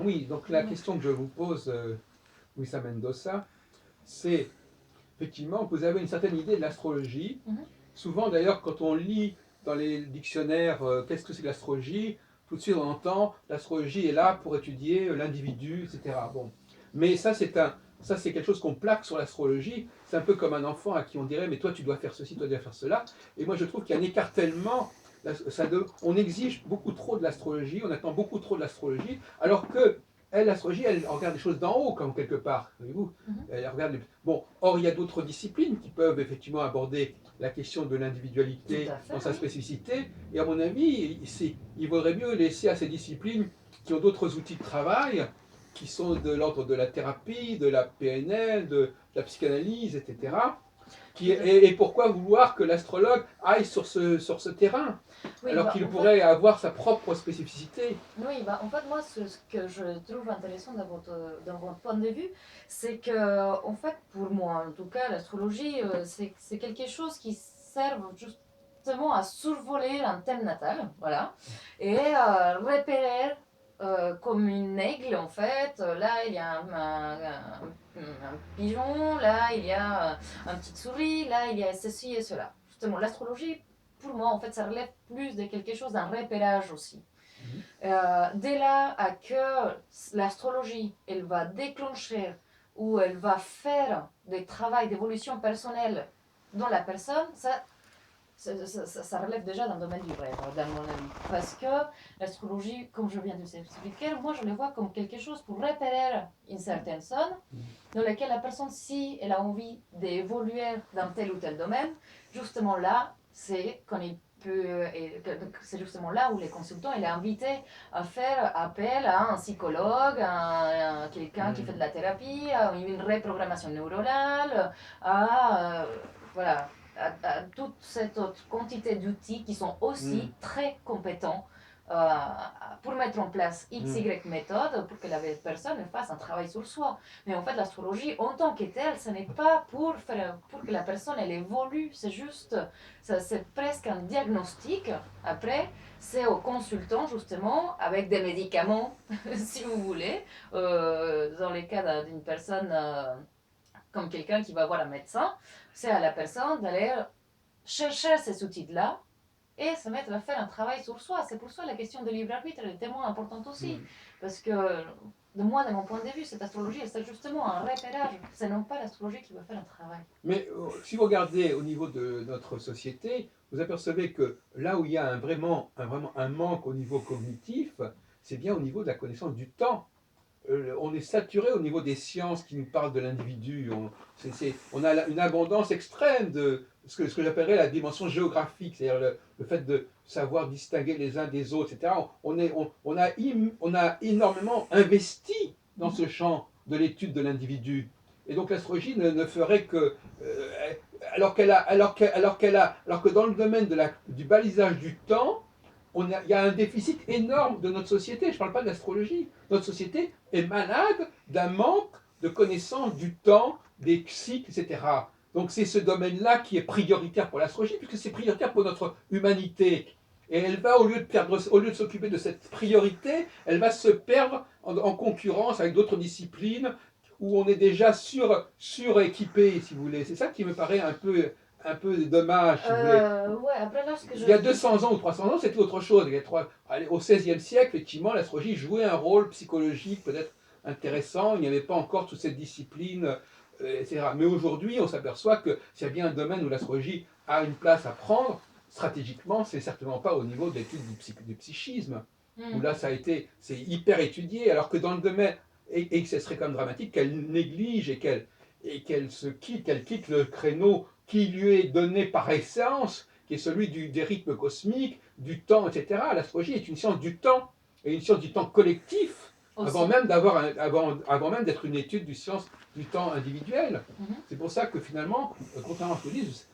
Oui, donc la question que je vous pose, Luisa Mendoza, c'est effectivement que vous avez une certaine idée de l'astrologie. Mhm. Souvent d'ailleurs, quand on lit dans les dictionnaires qu'est-ce que c'est que l'astrologie, tout de suite on entend l'astrologie est là pour étudier l'individu, etc. Bon. Mais ça c'est quelque chose qu'on plaque sur l'astrologie. C'est un peu comme un enfant à qui on dirait mais toi tu dois faire ceci, toi tu dois faire cela. Et moi je trouve qu'il y a un écartèlement. On exige beaucoup trop de l'astrologie, on attend beaucoup trop de l'astrologie, alors que elle, l'astrologie, elle regarde les choses d'en haut, comme quelque part, voyez-vous. Mhm. Elle regarde Bon, or, il y a d'autres disciplines qui peuvent effectivement aborder la question de Tout l'individualité à fait, dans sa oui. spécificité. Et à mon avis, il vaudrait mieux laisser à ces disciplines qui ont d'autres outils de travail, qui sont de l'ordre de la thérapie, de la PNL, de la psychanalyse, Mhm. etc. Tout à fait. Et pourquoi vouloir que l'astrologue aille sur ce terrain, Oui, alors bah, qu'il en fait, pourrait avoir sa propre spécificité. oui, bah, en fait, moi, ce que je trouve intéressant dans votre point de vue, c'est que, en fait, pour moi, en tout cas, l'astrologie, c'est quelque chose qui sert justement à survoler un thème natal, voilà, et repérer comme une aigle, en fait, là, il y a un pigeon, là, il y a un petite souris, là, il y a ceci et cela. Justement, l'astrologie, pour moi, en fait, ça relève plus de quelque chose d'un repérage aussi. Mhm. Dès là à que l'astrologie, elle va déclencher ou elle va faire des travaux d'évolution personnelle dans la personne, ça relève déjà d'un domaine du rêve, dans mon avis. Parce que l'astrologie, comme je viens de vous expliquer, moi je le vois comme quelque chose pour repérer une certaine zone dans laquelle la personne, si elle a envie d'évoluer dans tel ou tel domaine, justement là, c'est quand il peut, c'est justement là où les consultants il est invité à faire appel à un psychologue, à quelqu'un qui fait de Mhm. la thérapie, à une reprogrammation neuronale, à voilà, à toute cette autre quantité d'outils qui sont aussi Mhm. très compétents euh, pour mettre en place X, Mhm. Y méthode pour que la personne fasse un travail sur soi. Mais en fait, l'astrologie, en tant que telle, ce n'est pas pour que la personne elle évolue, c'est juste, c'est presque un diagnostic. Après, c'est au consultant, justement, avec des médicaments, si vous voulez, dans les cas d'une personne comme quelqu'un qui va voir un médecin, c'est à la personne d'aller chercher ces outils-là et se mettre à faire un travail sur soi. C'est pour ça la question de libre arbitre est tellement importante aussi. Mhm. Parce que, de moi, de mon point de vue, cette astrologie, c'est justement un repérage. Ce n'est pas l'astrologie qui va faire un travail. Mais si vous regardez au niveau de notre société, vous apercevez que là où il y a vraiment un manque au niveau cognitif, c'est bien au niveau de la connaissance du temps. On est saturé au niveau des sciences qui nous parlent de l'individu. On a une abondance extrême de ce que j'appellerais la dimension géographique, c'est-à-dire le fait de savoir distinguer les uns des autres, etc. On a énormément investi dans ce Mhm. champ de l'étude de l'individu. Et donc l'astrologie ne ferait que, alors que dans le domaine du balisage du temps, il y a un déficit énorme de notre société. Je ne parle pas de l'astrologie. Notre société est malade d'un manque de connaissance du temps, des cycles, etc. Donc c'est ce domaine-là qui est prioritaire pour l'astrologie, puisque c'est prioritaire pour notre humanité. Et elle va, au lieu de s'occuper de cette priorité, elle va se perdre en concurrence avec d'autres disciplines où on est déjà suréquipé, si vous voulez. C'est ça qui me paraît un peu dommage, si vous voulez. Ouais, après là, ce que Il je... y a 200 ans ou 300 ans, c'était autre chose. Allez, au XVIe siècle, effectivement, l'astrologie jouait un rôle psychologique peut-être intéressant. Il n'y avait pas encore toute cette discipline, etc. Mais aujourd'hui, on s'aperçoit que s'il y a bien un domaine où l'astrologie a une place à prendre, stratégiquement, c'est certainement pas au niveau de l'étude du psychisme, où Mhm. là, c'est hyper étudié, alors que dans le domaine, et que ce serait quand même dramatique qu'elle néglige qu'elle quitte le créneau qui lui est donné par essence, qui est celui des rythmes cosmiques, du temps, etc. L'astrologie est une science du temps, et une science du temps collectif, avant Aussi. même, avant même d'être une étude du science du temps individuel. Mhm. C'est pour ça que finalement, contrairement à ce que vous dites,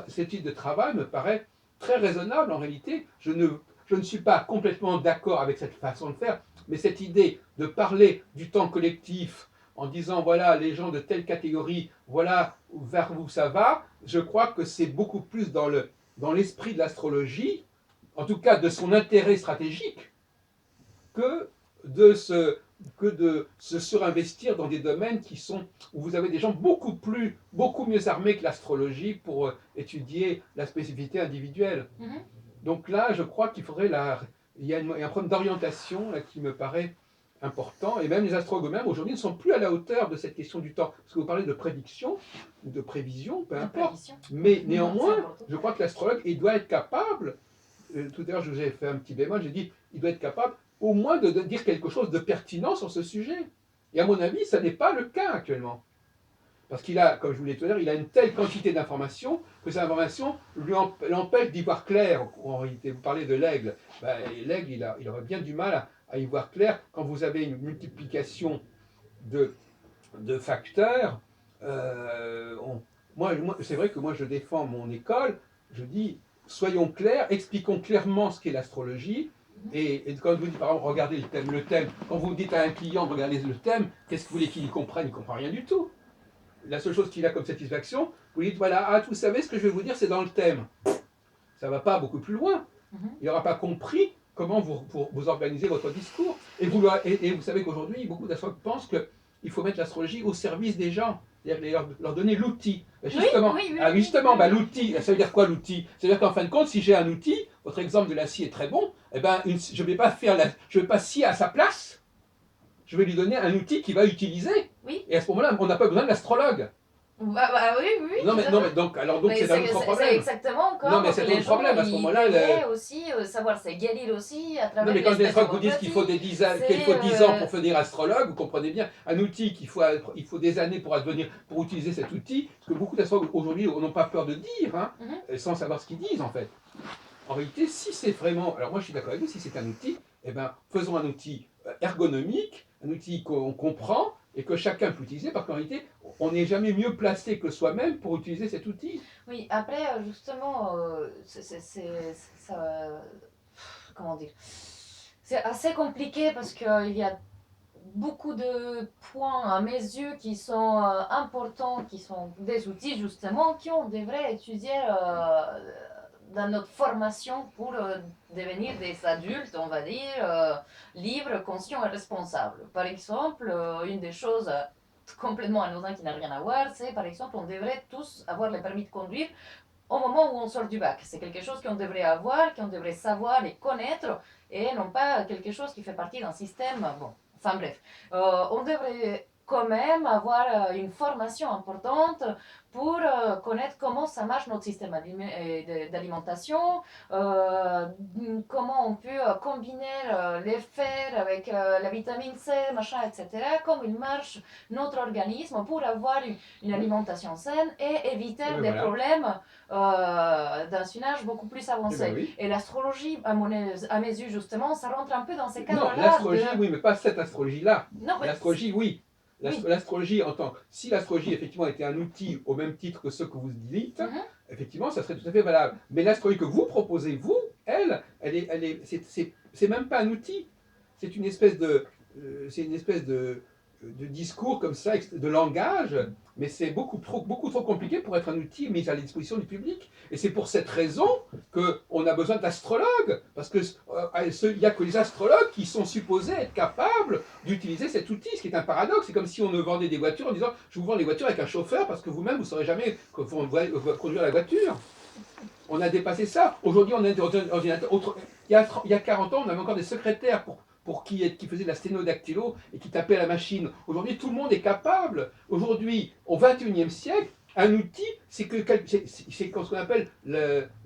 cette étude de travail me paraît très raisonnable en réalité. Je ne suis pas complètement d'accord avec cette façon de faire, mais cette idée de parler du temps collectif en disant voilà les gens de telle catégorie, voilà vers où ça va, je crois que c'est beaucoup plus dans l'esprit de l'astrologie, en tout cas de son intérêt stratégique, que que de se surinvestir dans des domaines où vous avez des gens beaucoup mieux armés que l'astrologie pour étudier la spécificité individuelle. Mhm. Donc là, je crois il y a un problème d'orientation là, qui me paraît important, et même les astrologues eux-mêmes aujourd'hui ne sont plus à la hauteur de cette question du temps. Parce que vous parlez de prédiction ou de prévision, peu De importe. prévision. Mais C'est néanmoins, important. je crois que l'astrologue, il doit être capable, tout à l'heure je vous ai fait un petit bémol, j'ai dit, il doit être capable au moins de dire quelque chose de pertinent sur ce sujet. Et à mon avis, ça n'est pas le cas actuellement. Parce qu'il a, comme je vous l'ai dit tout à l'heure, il a une telle quantité d'informations que ces informations l'empêchent d'y voir clair. En réalité, vous parlez de l'aigle. Ben, l'aigle, il aurait bien du mal à y voir clair quand vous avez une multiplication de, de facteurs. Moi, c'est vrai que moi, je défends mon école. Je dis, soyons clairs, expliquons clairement ce qu'est l'astrologie. Et quand vous dites, par exemple, regardez le thème, quand vous dites à un client de regarder le thème, qu'est-ce que vous voulez qu'il y comprenne? Il ne comprend rien du tout. La seule chose qu'il a comme satisfaction, vous lui dites, voilà, ah, vous savez, ce que je vais vous dire, c'est dans le thème. Ça ne va pas beaucoup plus loin. Il n'aura pas compris comment vous organisez votre discours. Et vous savez qu'aujourd'hui, beaucoup d'astrologues pensent qu'il faut mettre l'astrologie au service des gens. C'est-à-dire leur donner l'outil. Justement, l'outil, ça veut dire quoi l'outil? C'est-à-dire qu'en fin de compte, si j'ai un outil, votre exemple de la scie est très bon, eh ben, je ne vais pas scier à sa place. Je vais lui donner un outil qu'il va utiliser. Oui. Et à ce moment-là, on n'a pas besoin de l'astrologue. Oui. Non, mais donc c'est un autre problème. C'est exactement comme non, mais c'est un autre problème à ce moment-là. Aussi savoir se guérir aussi à travers. Non, mais quand les astrologues vous disent qu'il faut 10 ans pour devenir astrologue, vous comprenez bien, un outil il faut des années pour utiliser cet outil, ce que beaucoup d'astrologues aujourd'hui n'ont pas peur de dire, hein, sans savoir ce qu'ils disent en fait. En réalité, si c'est vraiment, alors moi je suis d'accord avec vous, si c'est un outil, eh ben, faisons un outil ergonomique, un outil qu'on comprend et que chacun peut utiliser, parce qu'en réalité, on n'est jamais mieux placé que soi-même pour utiliser cet outil. Oui, après, justement, comment dire, c'est assez compliqué parce qu'il y a beaucoup de points à mes yeux qui sont importants, qui sont des outils justement qu'on devrait étudier dans notre formation pour devenir des adultes, on va dire, libres, conscients et responsables. Par exemple, une des choses complètement anodines qui n'a rien à voir, c'est par exemple on devrait tous avoir le permis de conduire au moment où on sort du bac. C'est quelque chose qu'on devrait avoir, qu'on devrait savoir et connaître, et non pas quelque chose qui fait partie d'un système. Bon, enfin bref, on devrait quand même avoir une formation importante pour connaître comment ça marche notre système d'alimentation, comment on peut combiner les fers avec la vitamine C, machin, etc., comment il marche notre organisme pour avoir une alimentation saine et éviter des problèmes d'un âge beaucoup plus avancé. Oui. Et l'astrologie, à mes yeux, justement, ça rentre un peu dans ces cadres-là. Non, l'astrologie, oui, mais pas cette astrologie-là. Non, mais l'astrologie, oui. L'astrologie, si l'astrologie effectivement était un outil au même titre que ceux que vous dites, effectivement, ça serait tout à fait valable. Mais l'astrologie que vous proposez, vous, c'est même pas un outil. C'est une espèce de discours comme ça, de langage, mais c'est beaucoup trop compliqué pour être un outil mis à la disposition du public. Et c'est pour cette raison qu'on a besoin d'astrologues, parce qu'il n'y a que les astrologues qui sont supposés être capables d'utiliser cet outil, ce qui est un paradoxe. C'est comme si on nous vendait des voitures en disant « je vous vends les voitures avec un chauffeur, parce que vous-même, vous ne saurez jamais conduire la voiture ». On a dépassé ça. Aujourd'hui, on a des ordinateurs. Il y a 40 ans, on avait encore des secrétaires qui faisaient de la sténodactylo et qui tapaient à la machine. Aujourd'hui, tout le monde est capable. Aujourd'hui, au XXIe siècle, un outil, c'est ce qu'on appelle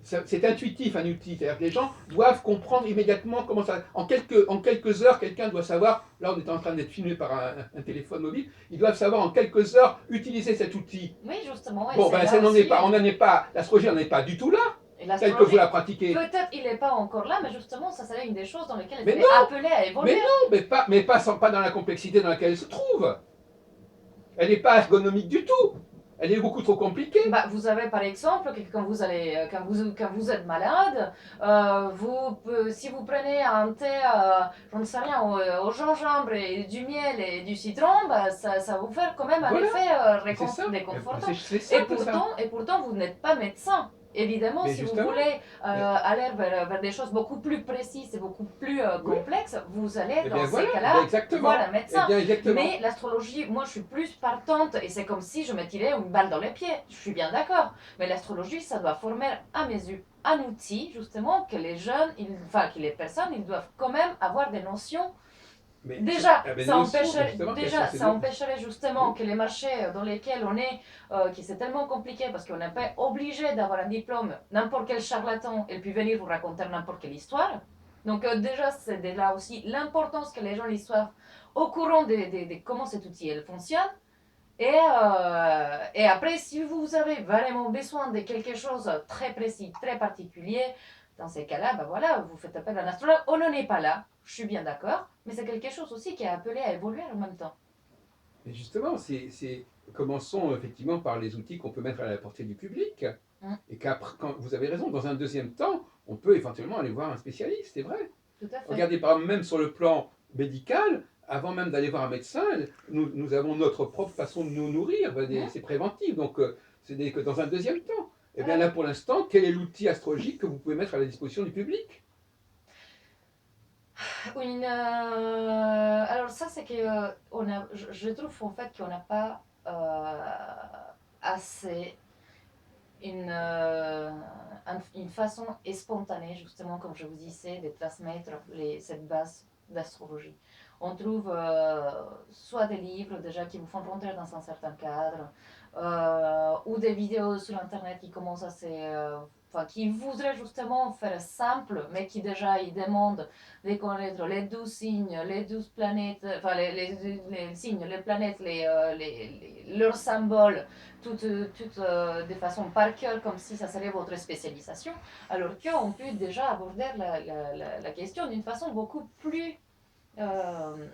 c'est intuitif, un outil. C'est-à-dire que les gens doivent comprendre immédiatement comment ça. En quelques heures, quelqu'un doit savoir. Là, on est en train d'être filmé par un téléphone mobile. Ils doivent savoir en quelques heures utiliser cet outil. Oui, justement. Bon, ben, ça n'en est pas. On n'en est pas. L'astrologie n'en est pas du tout là. Tel que vous la pratiquez. Peut-être il n'est pas encore là, mais justement, ça serait une des choses dans lesquelles elle est appelée à évoluer. Mais pas dans la complexité dans laquelle elle se trouve. Elle n'est pas ergonomique du tout. Elle est beaucoup trop compliquée. Bah, vous avez par exemple, quand vous êtes malade, si vous prenez un thé, je ne sais rien, au gingembre et du miel et du citron, bah, ça va vous faire quand même un effet réconfortant. Et pourtant, vous n'êtes pas médecin. évidemment, Mais si vous justement, voulez mais- aller vers des choses beaucoup plus précises et beaucoup plus oui, complexes, vous allez eh dans bien ces voilà, eh bien cas-là voir exactement, un eh médecin. bien exactement. Mais l'astrologie, moi je suis plus partante et c'est comme si je me tirais une balle dans les pieds. Je suis bien d'accord. Mais l'astrologie, ça doit former à mes yeux un outil justement que les jeunes, enfin que les personnes, ils doivent quand même avoir des notions. Mais Déjà, ah ben, des notions, mais justement, quelles sont ces ça notions? empêcherait justement Oui, que les marchés dans lesquels on est, qui c'est tellement compliqué parce qu'on n'est pas obligé d'avoir un diplôme, n'importe quel charlatan, et puis venir vous raconter n'importe quelle histoire. Donc déjà, c'est de là aussi l'importance que les gens ils soient au courant de comment cet outil elle fonctionne. Et après, si vous avez vraiment besoin de quelque chose de très précis, très particulier, dans ces cas-là, ben voilà, vous faites appel à un astrologue. On n'en est pas là, je suis bien d'accord, mais c'est quelque chose aussi qui est appelé à évoluer en même temps. mais justement, commençons effectivement par les outils qu'on peut mettre à la portée du public. Mm, Et qu'après, quand vous avez raison, dans un deuxième temps, on peut éventuellement aller voir un spécialiste, c'est vrai. tout à fait. Regardez, par exemple, même sur le plan médical, avant même d'aller voir un médecin, nous avons notre propre façon de nous nourrir, Mm, c'est préventif, donc c'est que dans un deuxième temps. Et bien voilà. là, pour l'instant, quel est l'outil astrologique que vous pouvez mettre à la disposition du public? Alors ça, c'est que je trouve en fait qu'on n'a pas assez une façon spontanée, justement, comme je vous disais, de transmettre cette base d'astrologie. On trouve soit des livres déjà qui vous font rentrer dans un certain cadre, ou des vidéos sur Internet qui commencent à enfin, qui voudraient justement faire simple, mais qui déjà ils demandent de connaître les 12 signes, les 12 planètes, enfin les signes, les planètes, leurs symboles, toutes de façon par cœur, comme si ça serait votre spécialisation, alors qu'on peut déjà aborder la question d'une façon beaucoup plus... euh,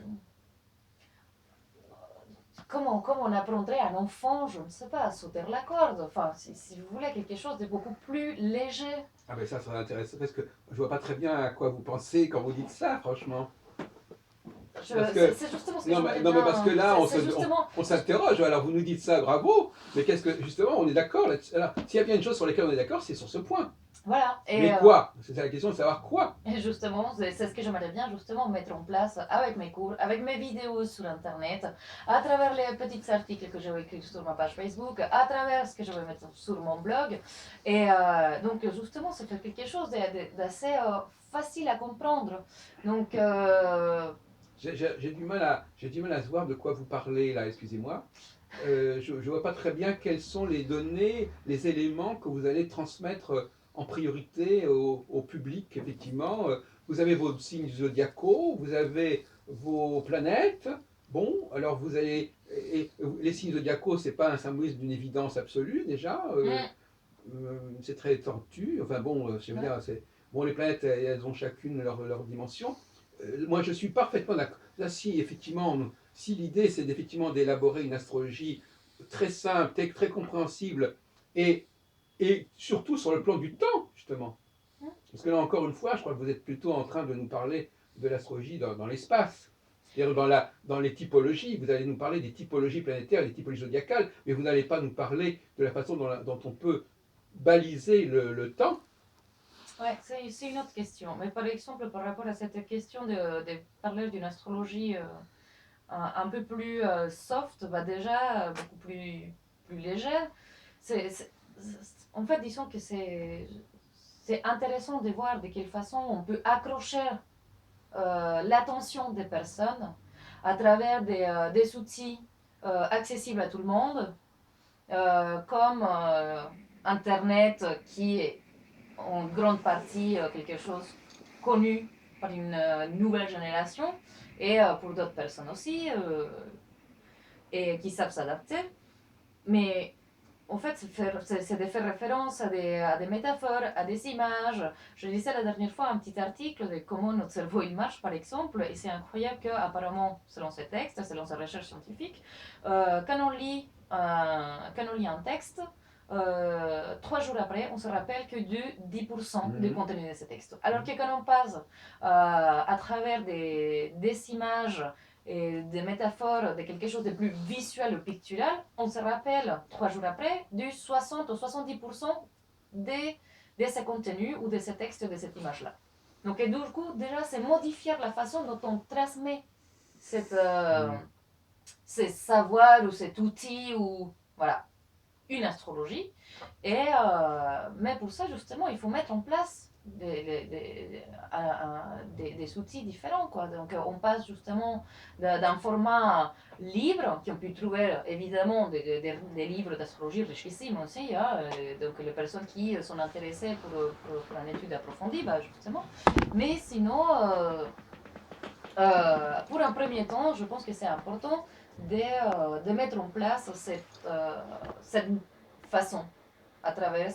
comme on apprendrait à un enfant, je ne sais pas, à sauter la corde. Enfin, si vous voulez quelque chose de beaucoup plus léger. Ah ben ça intéressant, parce que je vois pas très bien à quoi vous pensez quand vous dites ça, franchement. Parce que C'est justement ce que non, j'aimerais non, mais parce que bien. là, C'est justement. on s'interroge. Alors, vous nous dites ça, bravo, mais qu'est-ce que, justement, on est d'accord là-dessus. Alors, s'il y a bien une chose sur laquelle on est d'accord, c'est sur ce point. Voilà. Mais quoi? C'est la question de savoir quoi. Et justement, c'est ce que j'aimerais bien justement mettre en place avec mes cours, avec mes vidéos sur Internet, à travers les petits articles que je vais écrire sur ma page Facebook, à travers ce que je vais mettre sur mon blog. Et donc, justement, c'est quelque chose d'assez facile à comprendre. Donc, J'ai du mal à voir de quoi vous parlez, là, excusez-moi. Je ne vois pas très bien quelles sont les données, les éléments que vous allez transmettre en priorité au public, effectivement. Vous avez vos signes zodiacaux, vous avez vos planètes. Bon, alors vous allez. Les signes zodiacaux, ce n'est pas un symbolisme d'une évidence absolue, déjà. mm, C'est très tortu. Enfin bon, je veux ouais, dire, bon, les planètes, elles ont chacune leur dimension. Moi, je suis parfaitement d'accord. Là, si effectivement, si l'idée c'est effectivement d'élaborer une astrologie très simple, très compréhensible, et, et surtout sur le plan du temps, justement. mm, Parce que là, encore une fois, je crois que vous êtes plutôt en train de nous parler de l'astrologie dans l'espace. C'est-à-dire dans les typologies, vous allez nous parler des typologies planétaires, des typologies zodiacales, mais vous n'allez pas nous parler de la façon dont on peut baliser le temps. ouais, c'est une autre question. Mais par exemple, par rapport à cette question de parler d'une astrologie un peu plus soft, bah déjà beaucoup plus légère. En fait, disons que c'est intéressant de voir de quelle façon on peut accrocher l'attention des personnes à travers des outils accessibles à tout le monde, comme Internet, qui est en grande partie quelque chose connu par une nouvelle génération et pour d'autres personnes aussi, et qui savent s'adapter. Mais en fait, c'est de faire référence à des métaphores, à des images. Je lisais la dernière fois un petit article de comment notre cerveau il marche, par exemple, et c'est incroyable qu'apparemment, selon ces textes, selon ces recherches scientifiques, quand on lit un texte, 3 jours après, on se rappelle que de 10% du Mhm. contenu de ce texte. Alors que quand on passe à travers des images et des métaphores, de quelque chose de plus visuel ou pictural, on se rappelle 3 jours après du 60 ou 70% de ce contenu ou de ce texte, de cette image-là. Donc, et du coup, déjà, c'est modifier la façon dont on transmet cette, ce savoir ou cet outil ou voilà, une astrologie. Mais pour ça, justement, il faut mettre en place des outils différents. Quoi. Donc, on passe justement d'un format libre, qu'on peut trouver évidemment des livres d'astrologie richissimes aussi. Hein, donc, les personnes qui sont intéressées pour une étude approfondie, bah, justement. Mais sinon, pour un premier temps, je pense que c'est important de mettre en place cette façon à travers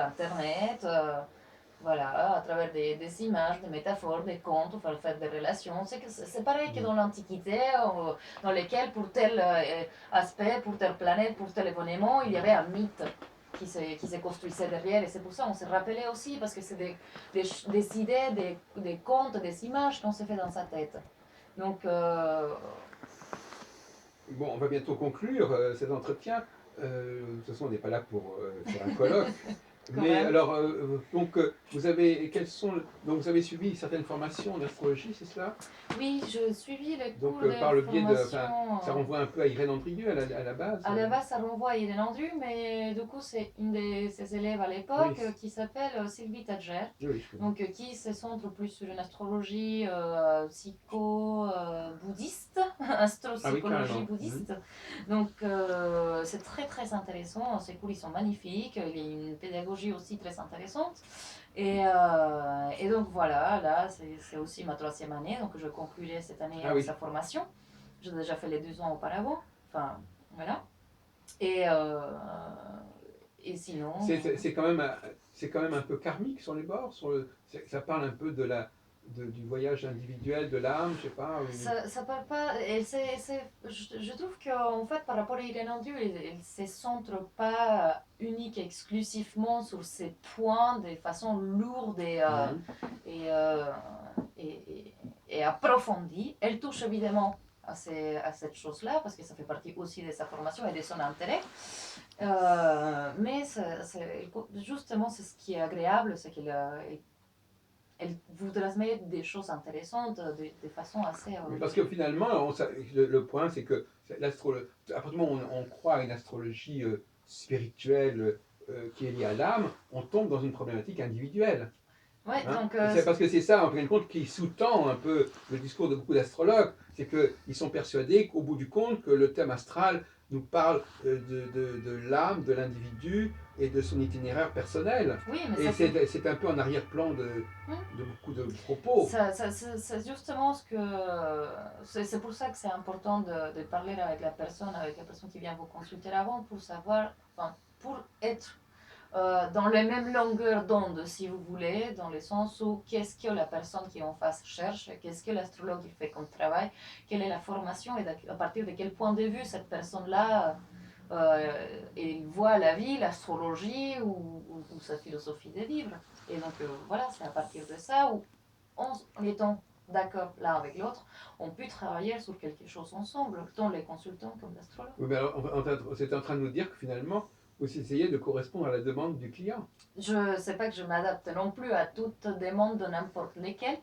Internet, voilà, à travers des images, des métaphores, des contes, pour faire des relations. C'est pareil que dans l'Antiquité, dans lesquelles pour tel aspect, pour telle planète, pour tel événement, il y avait un mythe qui se construisait derrière. Et c'est pour ça qu'on s'est rappelé aussi, parce que c'est des idées, des contes, des images qu'on s'est fait dans sa tête. Donc, Bon, on va bientôt conclure cet entretien. De toute façon, on n'est pas là pour faire un colloque. Quand Mais même. alors, donc vous avez suivi certaines formations d'astrologie, c'est cela? Oui, je suivis les Donc, cours de par le biais de, formation. ça renvoie un peu à Irène Andrieux à la base. À la base, ça renvoie à Irène Andru, mais du coup, c'est une de ses élèves à l'époque Oui, qui s'appelle Sylvie Tadger, oui, je connais. donc qui se centre plus sur une astrologie psycho-bouddhiste, astropsychologie carrément. bouddhiste. Donc, c'est très très intéressant. Ses cours ils sont magnifiques. Il y a une pédagogie aussi très intéressante. Et donc voilà, là, c'est aussi ma 3e année, donc je conclurai cette année Ah avec oui. sa formation. J'ai déjà fait les 2 ans auparavant. Enfin, voilà. Et, et sinon. C'est quand même un peu karmique sur les bords. Ça parle un peu du voyage individuel de l'âme, je sais pas. Ça parle pas. Je trouve qu'en fait, par rapport à Irène Andru, elle se centre pas unique exclusivement sur ces points de façon lourde et, euh, et approfondie. Elle touche évidemment à cette chose-là, parce que ça fait partie aussi de sa formation et de son intérêt. Mais justement, c'est ce qui est agréable, c'est qu'elle elle vous transmet des choses intéressantes de façon assez. Parce que finalement, le point, c'est que à partir du moment où on croit à une astrologie spirituelle qui est liée à l'âme, on tombe dans une problématique individuelle. Ouais, Hein. donc. C'est parce que c'est ça, en fin de compte, qui sous-tend un peu le discours de beaucoup d'astrologues, c'est qu'ils sont persuadés qu'au bout du compte, que le thème astral nous parle de l'âme, de l'individu et de son itinéraire personnel. Oui, mais Et ça, c'est un peu en arrière-plan de beaucoup de propos. c'est justement ce que. C'est pour ça que c'est important de parler avec la personne qui vient vous consulter avant, pour savoir. Enfin, pour être dans la même longueur d'onde, si vous voulez, dans le sens où qu'est-ce que la personne qui en face cherche, qu'est-ce que l'astrologue il fait comme travail, quelle est la formation et à partir de quel point de vue cette personne-là il voit la vie, l'astrologie ou sa philosophie de vivre. Et donc voilà, c'est à partir de ça où, en étant d'accord l'un avec l'autre, on peut travailler sur quelque chose ensemble, tant les consultants comme l'astrologue. Oui, mais alors, c'est en train de nous dire que finalement, vous essayez de correspondre à la demande du client. Je ne sais pas que je m'adapte non plus à toute demande de n'importe lesquelles,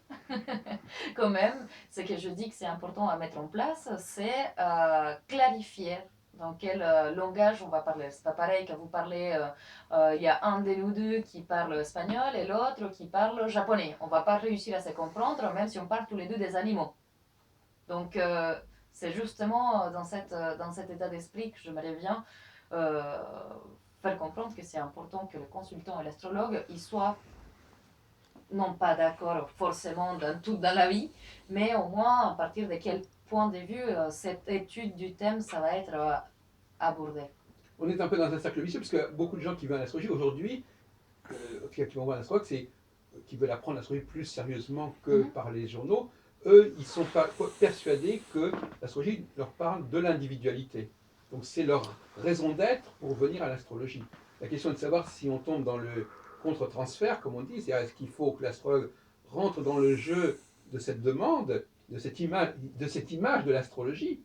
quand même. Ce que je dis que c'est important à mettre en place, c'est clarifier dans quel langage on va parler. C'est pas pareil que vous parlez, il y a un de nous deux qui parle espagnol et l'autre qui parle japonais. On va pas réussir à se comprendre, même si on parle tous les deux des animaux. Donc, c'est justement dans cet état d'esprit que j'aimerais bien faire comprendre que c'est important que le consultant et l'astrologue ils soient non pas d'accord forcément dans tout dans la vie, mais au moins à partir de quel point de vue cette étude du thème ça va être abordé. On est un peu dans un cercle vicieux, parce que beaucoup de gens qui veulent l'astrologie aujourd'hui, qui vont voir un astrologue, qui veulent apprendre l'astrologie plus sérieusement que par les journaux, eux, ils sont pas persuadés que l'astrologie leur parle de l'individualité. Donc c'est leur raison d'être pour venir à l'astrologie. La question est de savoir si on tombe dans le contre-transfert, comme on dit, c'est-à-dire est-ce qu'il faut que l'astrologue rentre dans le jeu de cette demande, de cette image de l'astrologie,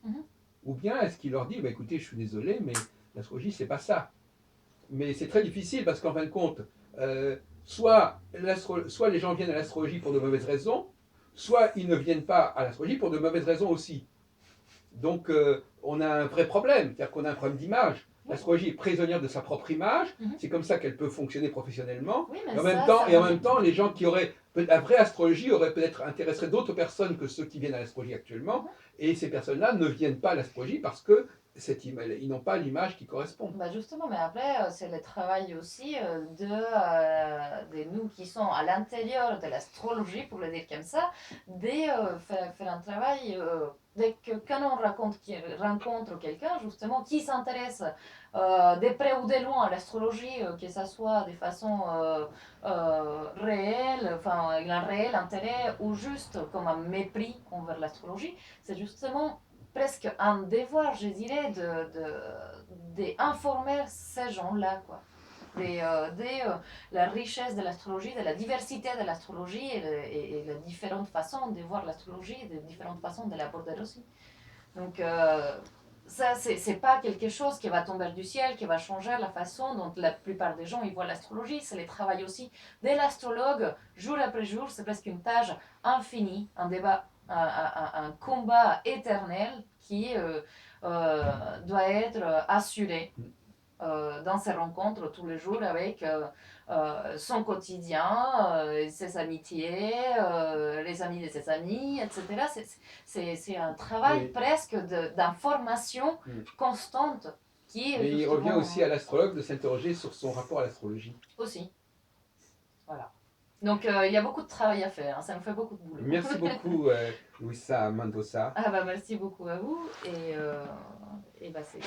ou bien est-ce qu'il leur dit, bah, écoutez, je suis désolé, mais l'astrologie, c'est pas ça. Mais c'est très difficile parce qu'en fin de compte, soit les gens viennent à l'astrologie pour de mauvaises raisons, soit ils ne viennent pas à l'astrologie pour de mauvaises raisons aussi. Donc on a un vrai problème, c'est-à-dire qu'on a un problème d'image. L'astrologie est prisonnière de sa propre image, c'est comme ça qu'elle peut fonctionner professionnellement. Oui, mais Et en ça même temps, les gens qui auraient la vraie astrologie auraient peut-être intéressé d'autres personnes que ceux qui viennent à l'astrologie actuellement. Et ces personnes-là ne viennent pas à l'astrologie parce que ils n'ont pas l'image qui correspond. Bah justement, mais après, c'est le travail aussi de nous qui sommes à l'intérieur de l'astrologie, pour le dire comme ça, de faire un travail, dès que quand on rencontre quelqu'un, justement, qui s'intéresse de près ou de loin à l'astrologie, que ce soit de façon réelle, enfin, avec un réel intérêt, ou juste comme un mépris envers l'astrologie, c'est justement presque un devoir, je dirais, d'informer ces gens-là, quoi. La richesse de l'astrologie, de la diversité de l'astrologie et les différentes façons de voir l'astrologie, les différentes façons de l'aborder aussi. Donc, ça, c'est pas quelque chose qui va tomber du ciel, qui va changer la façon dont la plupart des gens ils voient l'astrologie. C'est le travail aussi de l'astrologue, jour après jour. C'est presque une tâche infinie, un débat, un combat éternel qui doit être assuré dans ses rencontres tous les jours avec son quotidien, ses amitiés, les amis de ses amis, etc. C'est un travail Mais, presque d'information constante qui est mais il revient justement aussi à l'astrologue de s'interroger sur son rapport à l'astrologie. aussi. Voilà. Donc il y a beaucoup de travail à faire, hein, ça me fait beaucoup de boulot. Merci beaucoup, Louisa Mendoza. Ah bah merci beaucoup à vous et bah c'est